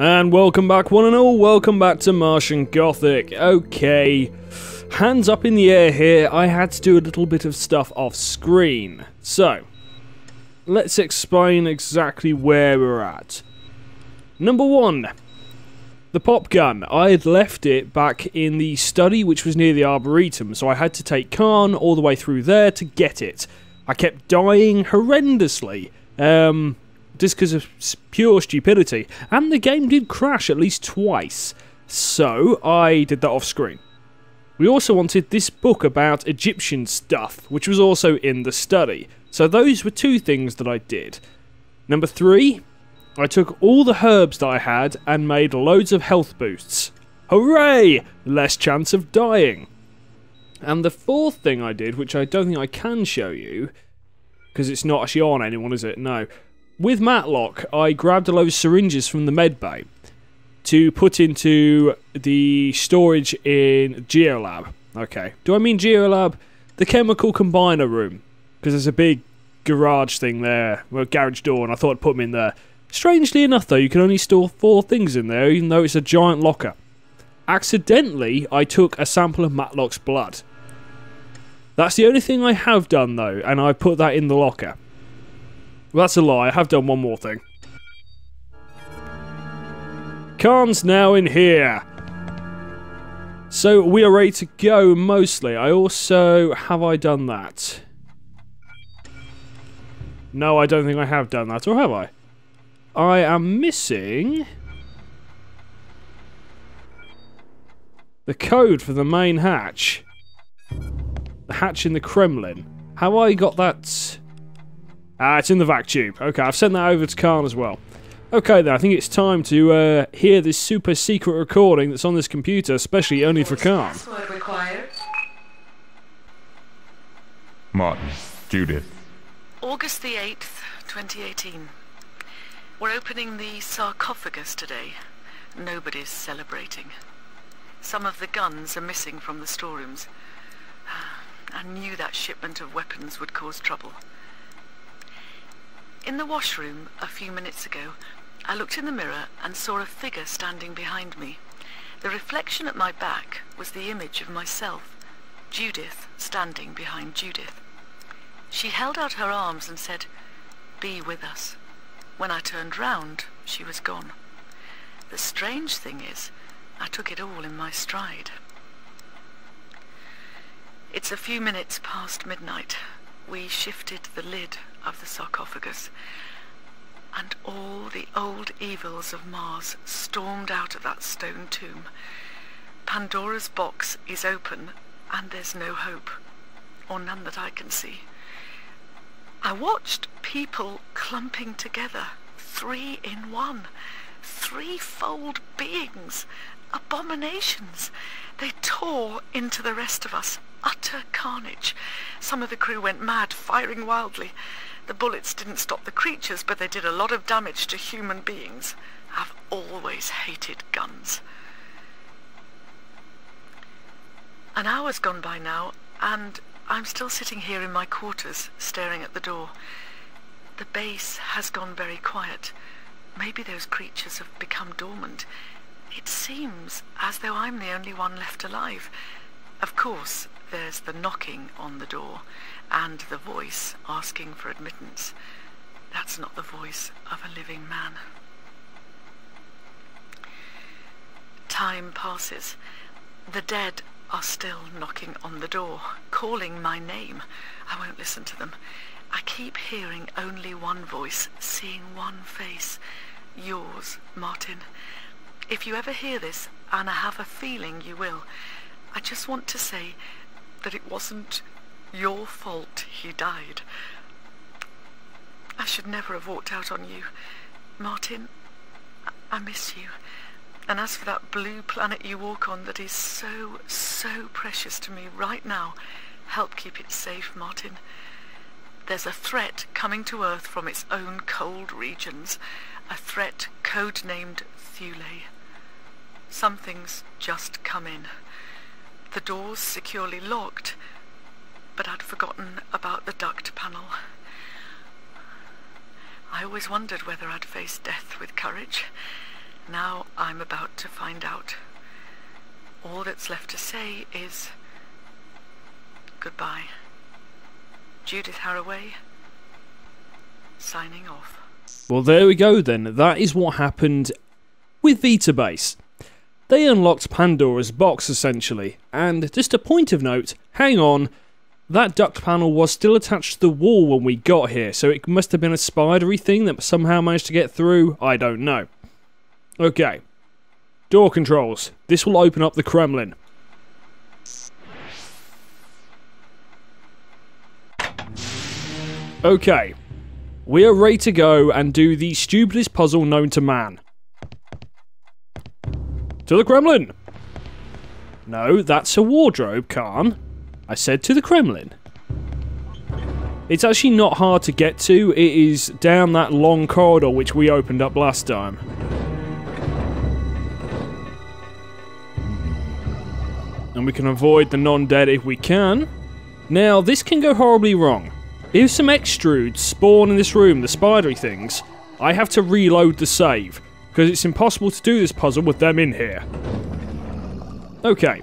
And welcome back, one and all, welcome back to Martian Gothic. Okay, hands up in the air here, I had to do a little bit of stuff off screen. So, let's explain exactly where we're at. Number one, the pop gun. I had left it back in the study, which was near the Arboretum, so I had to take Khan all the way through there to get it. I kept dying horrendously, just because of pure stupidity, and the game did crash at least twice, so I did that off screen. We also wanted this book about Egyptian stuff, which was also in the study, so those were two things that I did. Number three, I took all the herbs that I had and made loads of health boosts. Hooray! Less chance of dying. And the fourth thing I did, which I don't think I can show you, because it's not actually on anyone, is it? No. With Matlock, I grabbed a load of syringes from the medbay to put into the storage in Geolab. Okay. Do I mean Geolab? The chemical combiner room. Because there's a big garage thing there, well, garage door, and I thought I'd put them in there. Strangely enough, though, you can only store 4 things in there, even though it's a giant locker. Accidentally, I took a sample of Matlock's blood. That's the only thing I have done, though, and I put that in the locker. Well, that's a lie, I have done one more thing. Khan's now in here. So, we are ready to go, mostly. I also... have I done that? No, I don't think I have done that, or have I? I am missing... the code for the main hatch. The hatch in the Kremlin. Have I got that... ah, it's in the vac tube. Okay, I've sent that over to Khan as well. Okay then, I think it's time to hear this super secret recording that's on this computer, especially only for Khan. Password required. Martin, Judith. August the 8th, 2018. We're opening the sarcophagus today. Nobody's celebrating. Some of the guns are missing from the storerooms. I knew that shipment of weapons would cause trouble. In the washroom, a few minutes ago, I looked in the mirror and saw a figure standing behind me. The reflection at my back was the image of myself, Judith, standing behind Judith. She held out her arms and said, "Be with us." When I turned round, she was gone. The strange thing is, I took it all in my stride. It's a few minutes past midnight. We shifted the lid of the sarcophagus, and all the old evils of Mars stormed out of that stone tomb. Pandora's box is open, and there's no hope, or none that I can see. I watched people clumping together, 3 in 1, 3-fold beings, abominations. They tore into the rest of us, utter carnage. Some of the crew went mad, firing wildly. The bullets didn't stop the creatures, but they did a lot of damage to human beings. I've always hated guns. An hour's gone by now, and I'm still sitting here in my quarters, staring at the door. The base has gone very quiet. Maybe those creatures have become dormant. It seems as though I'm the only one left alive. Of course, there's the knocking on the door, and the voice asking for admittance. That's not the voice of a living man. Time passes. The dead are still knocking on the door, calling my name. I won't listen to them. I keep hearing only one voice, seeing one face. Yours, Martin. If you ever hear this, and I have a feeling you will, I just want to say that it wasn't your fault he died. I should never have walked out on you. Martin, I miss you. And as for that blue planet you walk on that is so, so precious to me right now, help keep it safe, Martin. There's a threat coming to Earth from its own cold regions, a threat codenamed Thule. Something's just come in. The door's securely locked, but I'd forgotten about the duct panel. I always wondered whether I'd face death with courage. Now I'm about to find out. All that's left to say is goodbye. Judith Haraway, signing off. Well, there we go then. That is what happened with Vitabase. They unlocked Pandora's box, essentially. And just a point of note, hang on, that duct panel was still attached to the wall when we got here, so it must have been a spidery thing that somehow managed to get through. I don't know. Okay. Door controls. This will open up the Kremlin. Okay. We are ready to go and do the stupidest puzzle known to man. To the Kremlin! No, that's a wardrobe, Khan. I said to the Kremlin. It's actually not hard to get to. It is down that long corridor which we opened up last time. And we can avoid the non-dead if we can. Now, this can go horribly wrong. If some extrudes spawn in this room, the spidery things, I have to reload the save, because it's impossible to do this puzzle with them in here. Okay.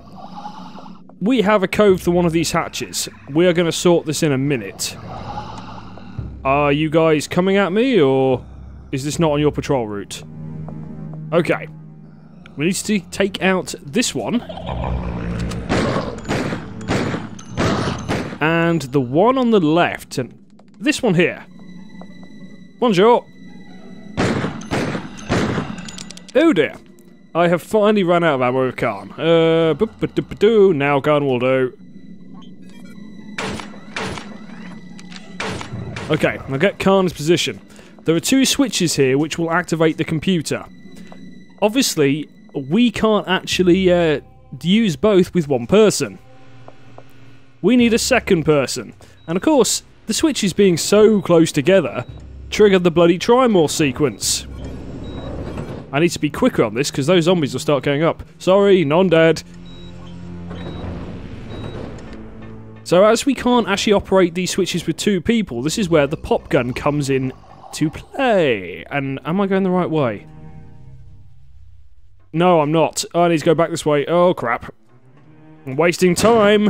We have a code for one of these hatches. We are going to sort this in a minute. Are you guys coming at me, or is this not on your patrol route? Okay. We need to take out this one. And the one on the left, and this one here. Bonjour. Oh dear. I have finally run out of ammo with Khan. Now gun will do. Okay, I'll get Khan's position. There are two switches here which will activate the computer. Obviously, we can't actually use both with one person. We need a second person. And of course, the switches being so close together triggered the bloody Trimor sequence. I need to be quicker on this because those zombies will start going up. Sorry, non-dead. So as we can't actually operate these switches with two people, this is where the pop gun comes in to play. And am I going the right way? No, I'm not. I need to go back this way. Oh, crap. I'm wasting time.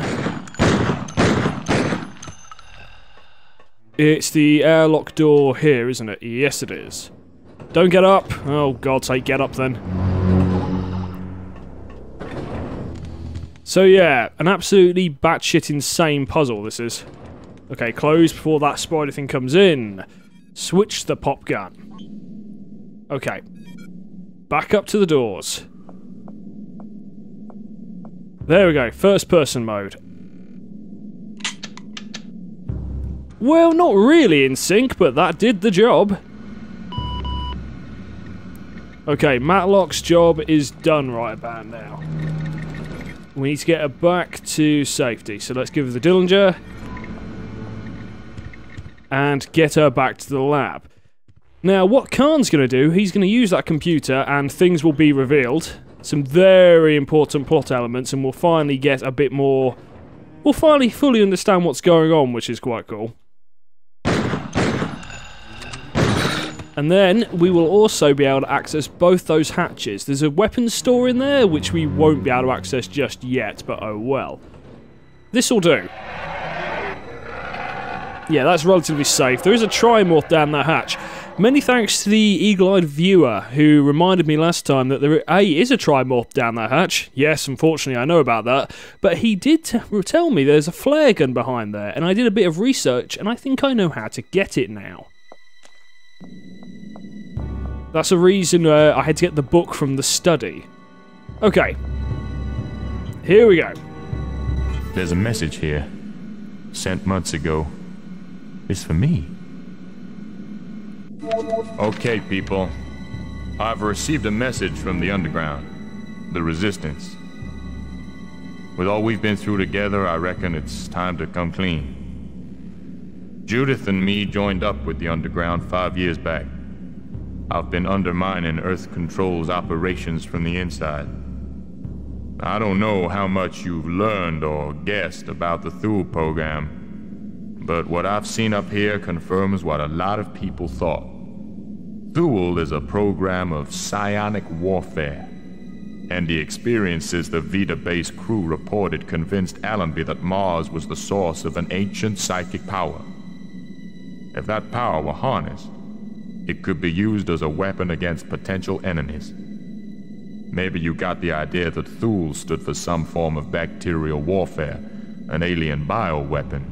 It's the airlock door here, isn't it? Yes, it is. Don't get up! Oh, God's sake, get up then. So yeah, an absolutely batshit insane puzzle this is. Okay, close before that spider thing comes in. Switch the pop gun. Okay. Back up to the doors. There we go, first person mode. Well, not really in sync, but that did the job. Okay, Matlock's job is done right about now. We need to get her back to safety, so let's give her the Dillinger. And get her back to the lab. Now, what Khan's going to do, he's going to use that computer and things will be revealed. Some very important plot elements, and we'll finally get a bit more... We'll finally fully understand what's going on, which is quite cool. And then we will also be able to access both those hatches. There's a weapons store in there, which we won't be able to access just yet, but oh well. This'll do. Yeah, that's relatively safe. There is a Trimorph down that hatch. Many thanks to the eagle-eyed viewer who reminded me last time that there is a Trimorph down that hatch. Yes, unfortunately, I know about that. But he did tell me there's a flare gun behind there, and I did a bit of research, and I think I know how to get it now. That's a reason I had to get the book from the study. Okay. Here we go. There's a message here. Sent months ago. It's for me. Okay, people. I've received a message from the underground. The Resistance. With all we've been through together, I reckon it's time to come clean. Judith and me joined up with the underground 5 years back. I've been undermining Earth Control's operations from the inside. I don't know how much you've learned or guessed about the Thule program, but what I've seen up here confirms what a lot of people thought. Thule is a program of psionic warfare, and the experiences the Vita-based crew reported convinced Allenby that Mars was the source of an ancient psychic power. If that power were harnessed, it could be used as a weapon against potential enemies. Maybe you got the idea that Thule stood for some form of bacterial warfare, an alien bioweapon.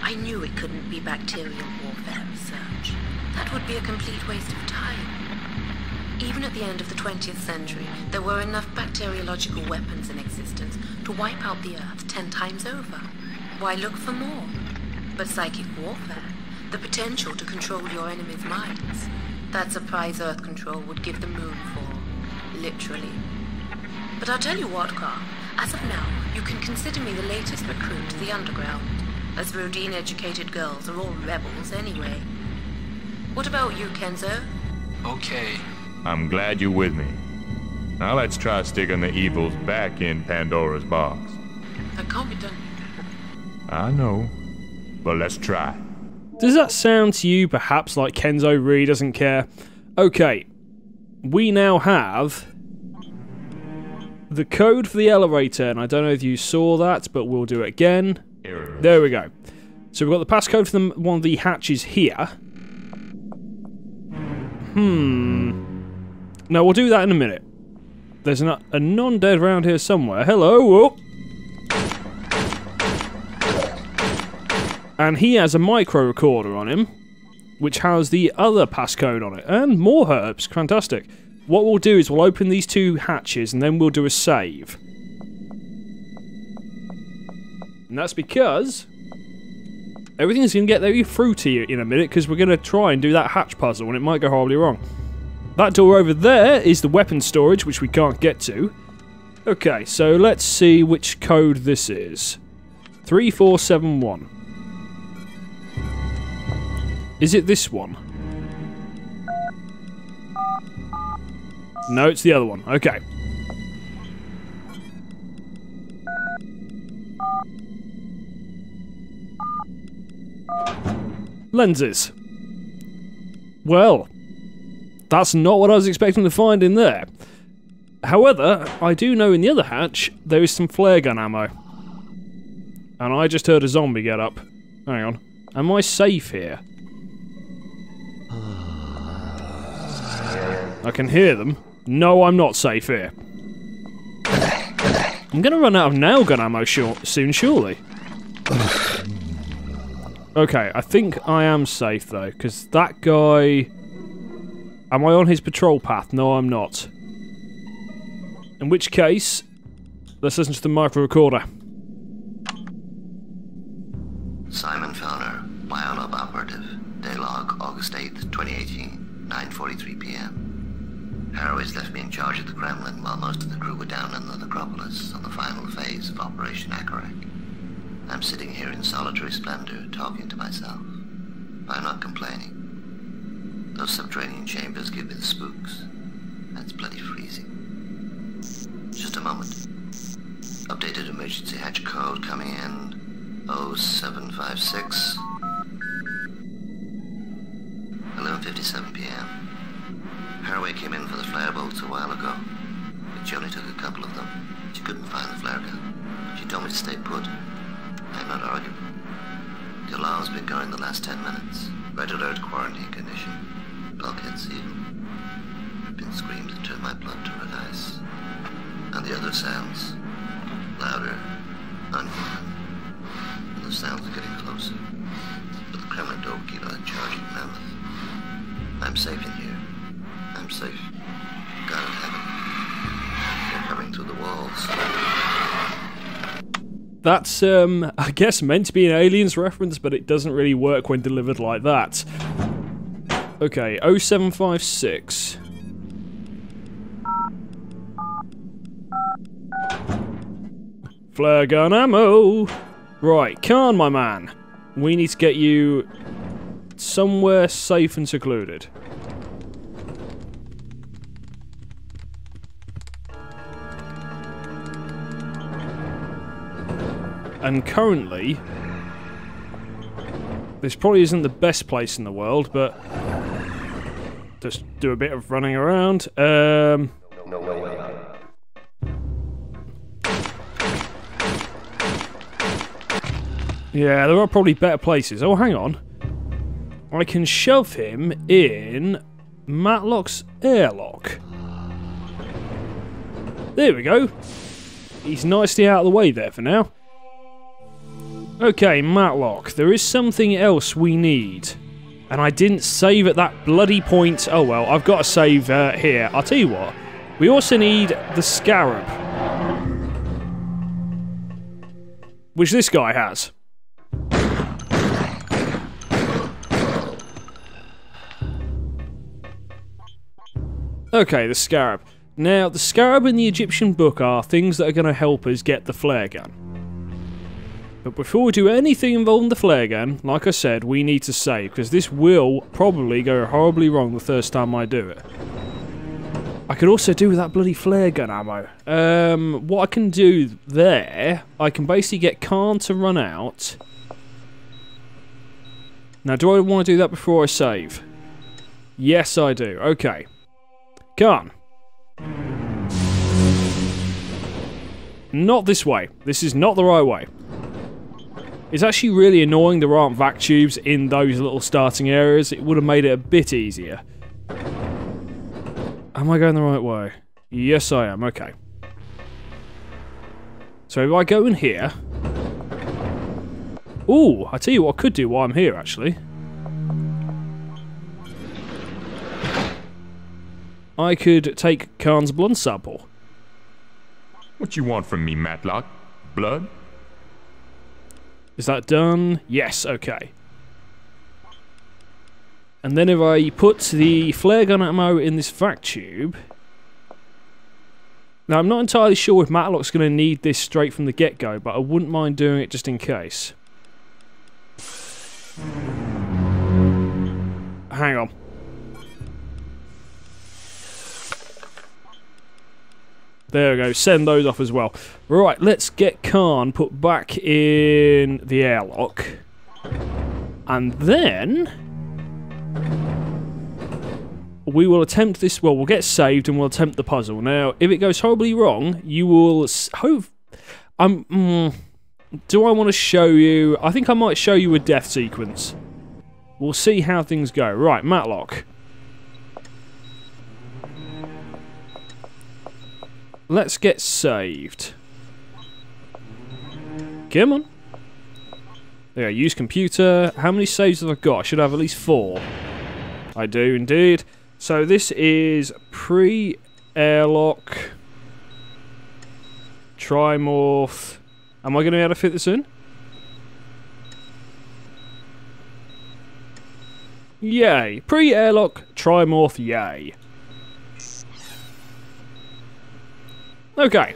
I knew it couldn't be bacterial warfare research. That would be a complete waste of time. Even at the end of the 20th century, there were enough bacteriological weapons in existence to wipe out the Earth 10 times over. Why look for more? But psychic warfare, the potential to control your enemy's minds, that's a prize Earth control would give the moon for, literally. But I'll tell you what, Carl, as of now, you can consider me the latest recruit to the underground, as Rodine-educated girls are all rebels anyway. What about you, Kenzo? Okay. I'm glad you're with me. Now let's try sticking the evils back in Pandora's box. That can't be done. I know, but let's try. Does that sound to you perhaps like Kenzo really doesn't care? Okay, we now have the code for the elevator, and I don't know if you saw that, but we'll do it again. There we go. So we've got the passcode for one of the hatches here. No, we'll do that in a minute. There's a non-dead around here somewhere. Hello! Oh. And he has a micro recorder on him, which has the other passcode on it. And more herbs. Fantastic. What we'll do is we'll open these two hatches and then we'll do a save. And that's because everything's going to get very fruity in a minute, because we're going to try and do that hatch puzzle and it might go horribly wrong. That door over there is the weapon storage, which we can't get to. Okay, so let's see which code this is. 3471. Is it this one? No, it's the other one. Okay. Lenses. Well, that's not what I was expecting to find in there. However, I do know in the other hatch there is some flare gun ammo. And I just heard a zombie get up. Hang on. Am I safe here? I can hear them. No, I'm not safe here. I'm gonna run out of nail gun ammo soon, surely. Okay, I think I am safe though, because that guy... Am I on his patrol path? No, I'm not. In which case, let's listen to the micro recorder. Simon Fowler, Biolab Operative. Day log, August 8th, 2018, 9:43 p.m. Haraway's left me in charge of the Kremlin while most of the crew were down in the necropolis on the final phase of Operation Akarak. I'm sitting here in solitary splendor, talking to myself. I'm not complaining. Those subterranean chambers give me the spooks. That's bloody freezing. Just a moment. Updated emergency hatch code coming in. 0756. 11:57 p.m. Haraway came in for the flare bolts a while ago, but she only took a couple of them. She couldn't find the flare gun. She told me to stay put. I'm not arguing. The alarm's been going the last 10 minutes. Red alert quarantine condition. Bulkhead sealed. Been screams that turn my blood to red ice. And the other sounds. Louder. Unhuman. And the sounds are getting closer. But the Kremlin door keep on charging mammoth. I'm safe in here. I'm safe. God in heaven. They're coming through the walls. That's, I guess meant to be an Aliens reference, but it doesn't really work when delivered like that. Okay, 0756. Flare gun ammo! Right, Khan, my man. We need to get you somewhere safe and secluded. And currently, this probably isn't the best place in the world, but just do a bit of running around. Yeah, there are probably better places. Oh, hang on. I can shove him in Matlock's airlock. There we go. He's nicely out of the way there for now. Okay, Matlock, there is something else we need. And I didn't save at that bloody point. Oh well, I've got to save here. I'll tell you what. We also need the Scarab. Which this guy has. Okay, the Scarab. Now, the Scarab and the Egyptian book are things that are going to help us get the flare gun. But before we do anything involving the flare gun, like I said, we need to save, because this will probably go horribly wrong the first time I do it. I could also do with that bloody flare gun ammo. What I can do there, I can basically get Khan to run out. Now, do I want to do that before I save? Yes, I do. Okay. Khan. Not this way. This is not the right way. It's actually really annoying there aren't vac tubes in those little starting areas. It would have made it a bit easier. Am I going the right way? Yes, I am. Okay. So if I go in here... Ooh, I tell you what I could do while I'm here, actually. I could take Khan's blood sample. What you want from me, Matlock? Blood? Is that done? Yes, okay. And then if I put the flare gun ammo in this vac tube... Now, I'm not entirely sure if Matlock's going to need this straight from the get-go, but I wouldn't mind doing it just in case. Hang on. There we go, send those off as well. Right, let's get Khan put back in the airlock. And then... we will attempt this, well, we'll get saved and we'll attempt the puzzle. Now, if it goes horribly wrong, you will hope... do I want to show you... I think I might show you a death sequence. We'll see how things go. Right, Matlock. Let's get saved. Come on. There, use computer. How many saves have I got? I should have at least 4. I do indeed. So this is pre-airlock. Trimorph. Am I going to be able to fit this in? Yay. Pre-airlock, Trimorph, yay. Okay.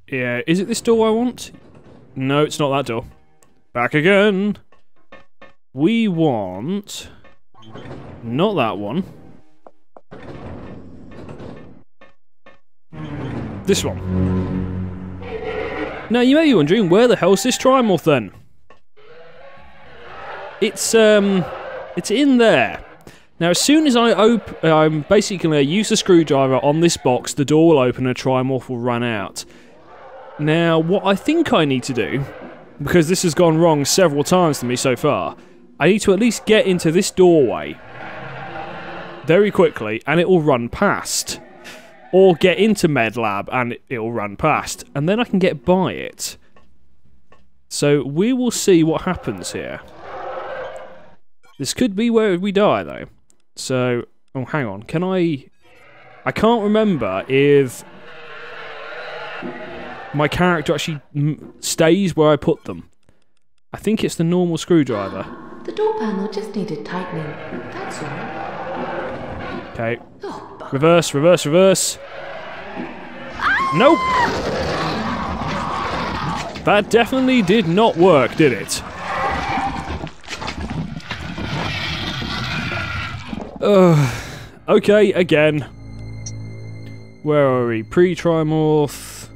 Yeah, is it this door I want? No, it's not that door. Back again. We want... not that one. This one. Now, you may be wondering, where the hell's this Trimorph then? It's in there. Now, as soon as I I'm basically going to use the screwdriver on this box, the door will open and a Trimorph will run out. Now, what I think I need to do, because this has gone wrong several times to me so far, I need to at least get into this doorway very quickly, and it will run past. Or get into MedLab, and it will run past. And then I can get by it. So, we will see what happens here. This could be where we die, though. So, oh, hang on. Can I can't remember if my character actually stays where I put them. I think it's the normal screwdriver. The door panel just needed tightening. That's all. Okay. Reverse, reverse, reverse. Nope. That definitely did not work, did it? Okay, again. Where are we? Pre-Trimorph.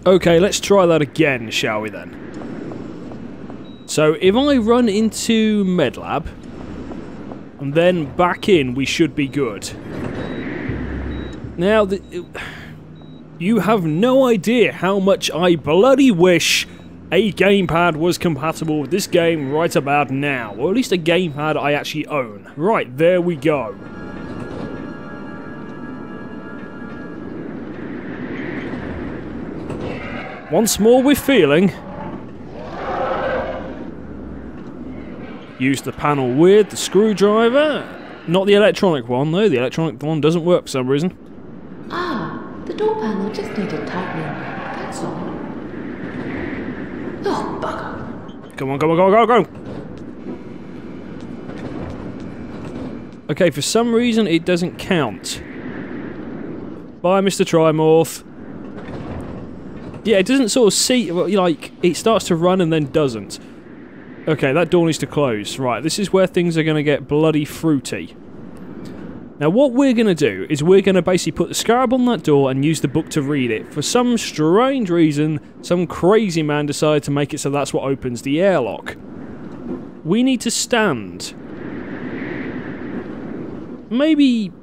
Okay, let's try that again, shall we then? So, if I run into MedLab, and then back in, we should be good. Now, you have no idea how much I bloody wish a gamepad was compatible with this game right about now. Or at least a gamepad I actually own. Right, there we go. Once more with feeling. Use the panel with the screwdriver. Not the electronic one though, the electronic one doesn't work for some reason. Ah, the door panel just needed tightening, that's all. Oh, bugger. Come on, come on, go, go, go! Okay, for some reason it doesn't count. Bye, Mr. Trimorph. Yeah, it doesn't sort of see, like, it starts to run and then doesn't. Okay, that door needs to close. Right, this is where things are going to get bloody fruity. Now, what we're going to do is we're going to basically put the scarab on that door and use the book to read it. For some strange reason, some crazy man decided to make it so that's what opens the airlock. We need to stand. Maybe,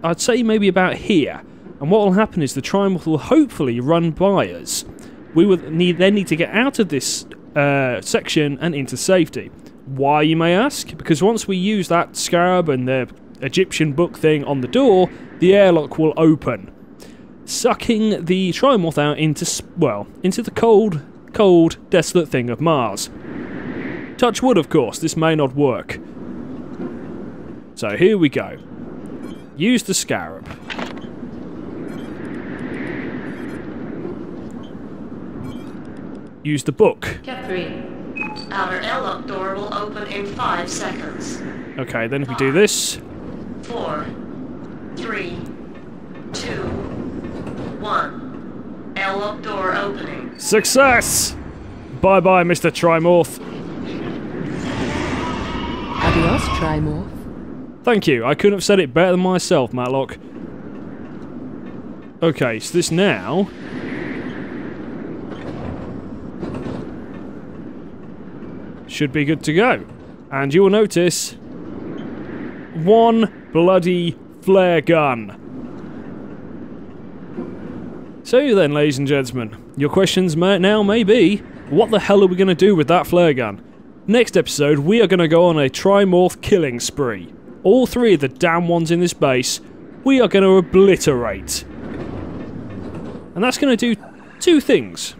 I'd say maybe about here. And what will happen is the Trimorph will hopefully run by us. We would then need to get out of this section and into safety. Why, you may ask? Because once we use that scarab and the Egyptian book thing on the door, the airlock will open, sucking the Trimorph out into, well, into the cold, cold, desolate thing of Mars. Touch wood, of course, this may not work. So here we go. Use the scarab. Use the book. Cap 3. Outer airlock door will open in 5 seconds. Okay, then if we do this. 4, 3, 2, 1. Airlock door opening. Success! Bye-bye, Mr. Trimorph. Adios, Trimorph. Thank you, I couldn't have said it better than myself, Matlock. Okay, so this now... should be good to go. And you will notice... one bloody flare gun. So then, ladies and gentlemen, your questions now may be, what the hell are we going to do with that flare gun? Next episode, we are going to go on a Trimorph killing spree. All 3 of the damn ones in this base, we are going to obliterate. And that's going to do 2 things.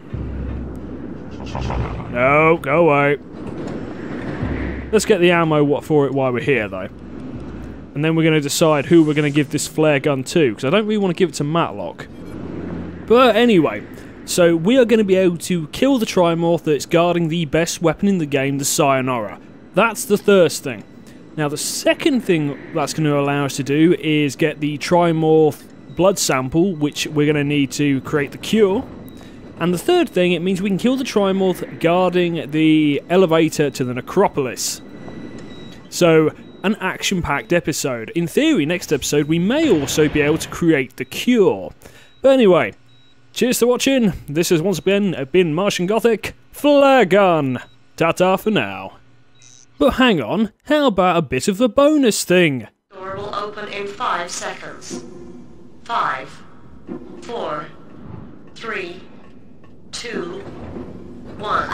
No, go away. Let's get the ammo for it while we're here, though. And then we're going to decide who we're going to give this flare gun to, because I don't really want to give it to Matlock. But anyway, so we are going to be able to kill the Trimorph that's guarding the best weapon in the game, the Sayonara. That's the first thing. Now, the second thing that's going to allow us to do is get the Trimorph blood sample, which we're going to need to create the cure. And the third thing, it means we can kill the Trimorph guarding the elevator to the necropolis. So, an action-packed episode. In theory, next episode, we may also be able to create the cure. But anyway, cheers for watching. This has once again been Martian Gothic, Flare Gun. Ta-ta for now. But hang on, how about a bit of a bonus thing? Door will open in 5 seconds. 5, 4, 3, 2, 1.